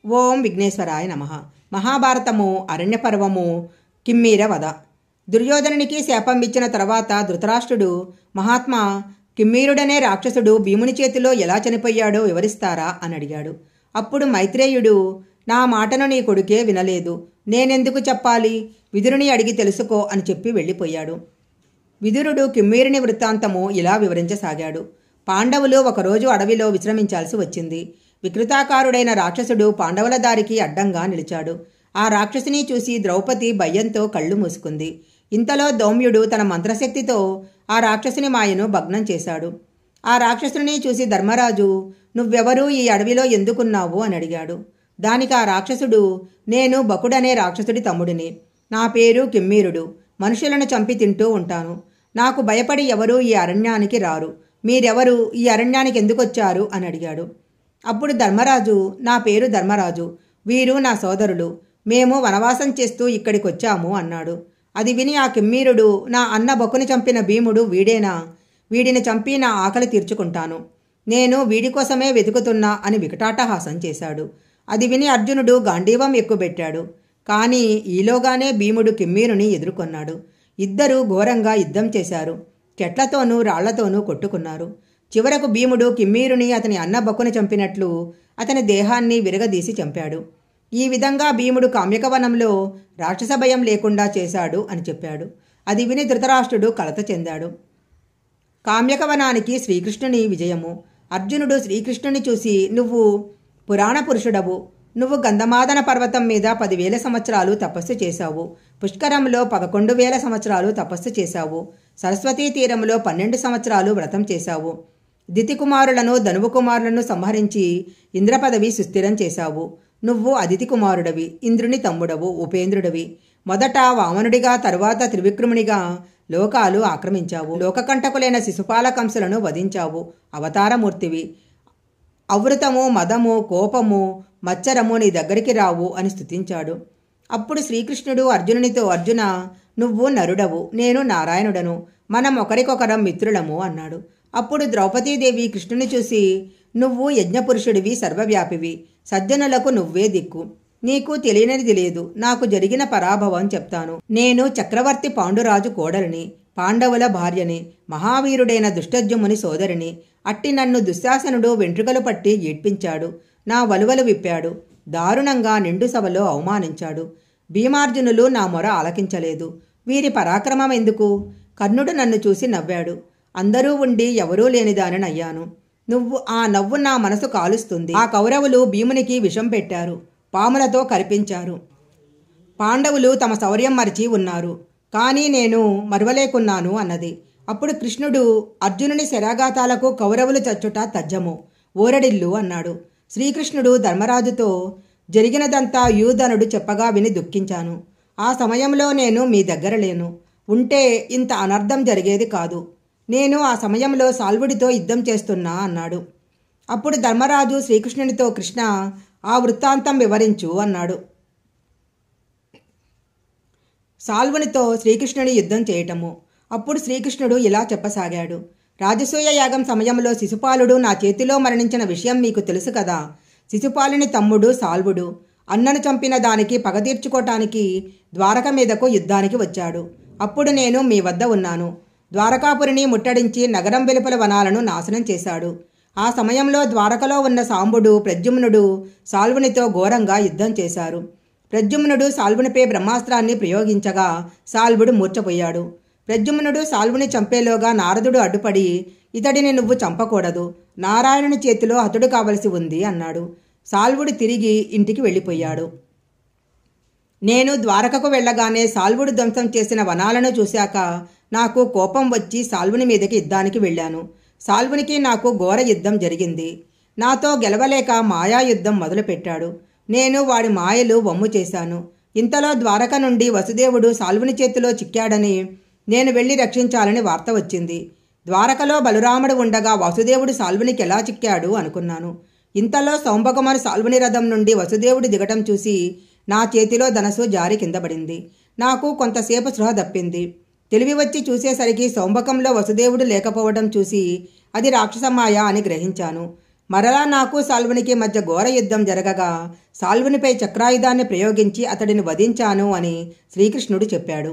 ఓం విఘ్నేశ్వరాయ నమః. మహాభారతము అరణ్యపర్వము కిమ్మీర వధ. దుర్యోధనునికి శాపం ఇచ్చిన తర్వాత ధృతరాష్ట్రుడు, మహాత్మా, కిమ్మీరుడనే రాక్షసుడు భీముని చేతిలో ఎలా చనిపోయాడో వివరిస్తారా అని అడిగాడు. అప్పుడు మైత్రేయుడు, నా మాటను నీ కొడుకే వినలేదు, నేనెందుకు చెప్పాలి, విదురుని అడిగి తెలుసుకో అని చెప్పి వెళ్ళిపోయాడు. విదురుడు కిమ్మీరుని వృత్తాంతము ఇలా వివరించసాగాడు. పాండవులు ఒకరోజు అడవిలో విశ్రమించాల్సి వచ్చింది. వికృతాకారుడైన రాక్షసుడు పాండవుల దారికి అడ్డంగా నిలిచాడు. ఆ రాక్షసుని చూసి ద్రౌపది భయంతో కళ్ళు మూసుకుంది. ఇంతలో దౌమ్యుడు తన మంత్రశక్తితో ఆ రాక్షసుని మాయను భగ్నం చేశాడు. ఆ రాక్షసుని చూసి ధర్మరాజు, నువ్వెవరూ ఈ అడవిలో ఎందుకున్నావు అని అడిగాడు. దానికి ఆ రాక్షసుడు, నేను బకుడనే రాక్షసుడి తమ్ముడిని, నా పేరు కిమ్మీరుడు, మనుషులను చంపి తింటూ ఉంటాను, నాకు భయపడి ఎవరూ ఈ అరణ్యానికి రారు, మీరెవరు, ఈ అరణ్యానికి ఎందుకొచ్చారు అని అడిగాడు. అప్పుడు ధర్మరాజు, నా పేరు ధర్మరాజు, వీరు నా సోదరులు, మేము వనవాసం చేస్తూ ఇక్కడికొచ్చాము అన్నాడు. అది విని ఆ కిమ్మీరుడు, నా అన్న బకుని చంపిన భీముడు వీడేనా, వీడిని చంపి నా ఆకలి తీర్చుకుంటాను, నేను వీడి కోసమే వెతుకుతున్నా అని వికటాటహాసం చేశాడు. అది విని అర్జునుడు గాంధీవం ఎక్కుబెట్టాడు. కానీ ఈలోగానే భీముడు కిమ్మీరుని ఎదుర్కొన్నాడు. ఇద్దరూ ఘోరంగా యుద్ధం చేశారు. చెట్లతోనూ రాళ్లతోనూ కొట్టుకున్నారు. చివరకు భీముడు కిమ్మీరుని అతని అన్న బకుని చంపినట్లు అతని దేహాన్ని విరగదీసి చంపాడు. ఈ విధంగా భీముడు కామ్యకవనంలో రాక్షస భయం లేకుండా చేశాడు అని చెప్పాడు. అది విని ధృతరాష్ట్రుడు కలత చెందాడు. కామ్యకవనానికి శ్రీకృష్ణుని విజయము. అర్జునుడు శ్రీకృష్ణుని చూసి, నువ్వు పురాణ పురుషుడవు, నువ్వు గంధమాదన పర్వతం మీద 10,000 సంవత్సరాలు తపస్సు చేశావు, పుష్కరంలో 11,000 సంవత్సరాలు తపస్సు చేశావు, సరస్వతీ తీరంలో 12 సంవత్సరాలు వ్రతం చేశావు, దితికుమారులను ధనువు కుమారులను సంహరించి ఇంద్రపదవి సుస్థిరం చేశావు. నువ్వు అదితి కుమారుడవి, ఇంద్రుని తమ్ముడవు, ఉపేంద్రుడవి. మొదట వామనుడిగా, తరువాత త్రివిక్రమునిగా లోకాలు ఆక్రమించావు. లోకకంటకులైన శిశుపాలకంసులను వధించావు. అవతారమూర్తివి. అవృతము, మదము, కోపము, మచ్చరము నీ దగ్గరికి రావు అని స్తుతించాడు. అప్పుడు శ్రీకృష్ణుడు అర్జునునితో, అర్జున, నువ్వు నరుడవు, నేను నారాయణుడను, మనం ఒకరికొకరం మిత్రులము అన్నాడు. అప్పుడు ద్రౌపదీదేవి కృష్ణుని చూసి, నువ్వు యజ్ఞపురుషుడివి, సర్వవ్యాపివి, సజ్జనులకు నువ్వే దిక్కు, నీకు తెలియనిది లేదు, నాకు జరిగిన పరాభవం చెప్తాను. నేను చక్రవర్తి పాండురాజు కోడలిని, పాండవుల భార్యని, మహావీరుడైన దుష్టజ్యుముని సోదరిని. అట్టి నన్ను దుశ్శాసనుడు వెంట్రుకలు పట్టి ఏడ్పించాడు, నా వలువలు విప్పాడు, దారుణంగా నిండు సభలో అవమానించాడు. భీమార్జునులు నా మొర ఆలకించలేదు. వీరి పరాక్రమం ఎందుకు? కర్ణుడు నన్ను చూసి నవ్వాడు. అందరూ ఉండి ఎవరూ లేనిదానయ్యాను. నువ్వు ఆ నవ్వు నా మనసు కాలుస్తుంది. ఆ కౌరవులు భీమునికి విషం పెట్టారు, పాములతో కరిపించారు. పాండవులు తమ శౌర్యం మరిచి ఉన్నారు, కానీ నేను మరువలేకున్నాను అన్నది. అప్పుడు కృష్ణుడు, అర్జునుని శరాఘాతాలకు కౌరవులు చచ్చుట తజ్జము, ఓరడిల్లు అన్నాడు. శ్రీకృష్ణుడు ధర్మరాజుతో, జరిగినదంతా యూధనుడు చెప్పగా విని దుఃఖించాను. ఆ సమయంలో నేను మీ దగ్గర లేను, ఉంటే ఇంత అనర్థం జరిగేది కాదు. నేను ఆ సమయంలో సాల్వుడితో యుద్ధం చేస్తున్నా అన్నాడు. అప్పుడు ధర్మరాజు శ్రీకృష్ణునితో, కృష్ణ, ఆ వృత్తాంతం వివరించు అన్నాడు. సాల్వునితో శ్రీకృష్ణుని యుద్ధం చేయటము. అప్పుడు శ్రీకృష్ణుడు ఇలా చెప్పసాగాడు. రాజసూయ యాగం సమయంలో శిశుపాలుడు నా చేతిలో మరణించిన విషయం మీకు తెలుసు కదా. శిశుపాలుని తమ్ముడు సాల్వుడు అన్నను చంపిన దానికి పగ తీర్చుకోవటానికి ద్వారక మీదకు యుద్ధానికి వచ్చాడు. అప్పుడు నేను మీ వద్ద ఉన్నాను. ద్వారకాపురిని ముట్టడించి నగరం వెలుపల వనాలను నాశనం చేశాడు. ఆ సమయంలో ద్వారకలో ఉన్న సాంబుడు, ప్రద్యుమ్నుడు సాల్వునితో ఘోరంగా యుద్ధం చేశారు. ప్రద్యుమ్నుడు సాల్వునిపై బ్రహ్మాస్త్రాన్ని ప్రయోగించగా సాల్వుడు మూర్ఛపోయాడు. ప్రద్యుమ్నుడు సాల్వుని చంపేలోగా నారదుడు అడ్డుపడి, ఇతడిని నువ్వు చంపకూడదు, నారాయణుని చేతిలో హతుడు కావలసి ఉంది అన్నాడు. సాల్వుడు తిరిగి ఇంటికి వెళ్ళిపోయాడు. నేను ద్వారకకు వెళ్ళగానే సాల్వుడు ధ్వంసం చేసిన వనాలను చూశాక నాకు కోపం వచ్చి సాల్వుని మీదకి యుద్ధానికి వెళ్ళాను. సాల్వునికి నాకు ఘోర యుద్ధం జరిగింది. నాతో గెలవలేక మాయా యుద్ధం మొదలుపెట్టాడు. నేను వాడి మాయలు వమ్ము చేశాను. ఇంతలో ద్వారక నుండి వసుదేవుడు సాల్వుని చేతిలో చిక్కాడని నేను వెళ్ళి రక్షించాలని వార్త వచ్చింది. ద్వారకలో బలురాముడు ఉండగా వసుదేవుడు సాల్వునికి ఎలా చిక్కాడు అనుకున్నాను. ఇంతలో సౌంభకమను సాల్వుని రథం నుండి వసుదేవుడు దిగటం చూసి నా చేతిలో ధనస్సు జారి కిందపడింది. నాకు కొంతసేపు స్పృహ దప్పింది. తెలివి వచ్చి చూసేసరికి సౌంభకంలో వసుదేవుడు లేకపోవడం చూసి అది రాక్షసమాయ అని గ్రహించాను. మరలా నాకు సాల్వునికి మధ్య ఘోర యుద్ధం జరగగా సాల్వునిపై చక్రాయుధాన్ని ప్రయోగించి అతడిని వధించాను అని శ్రీకృష్ణుడు చెప్పాడు.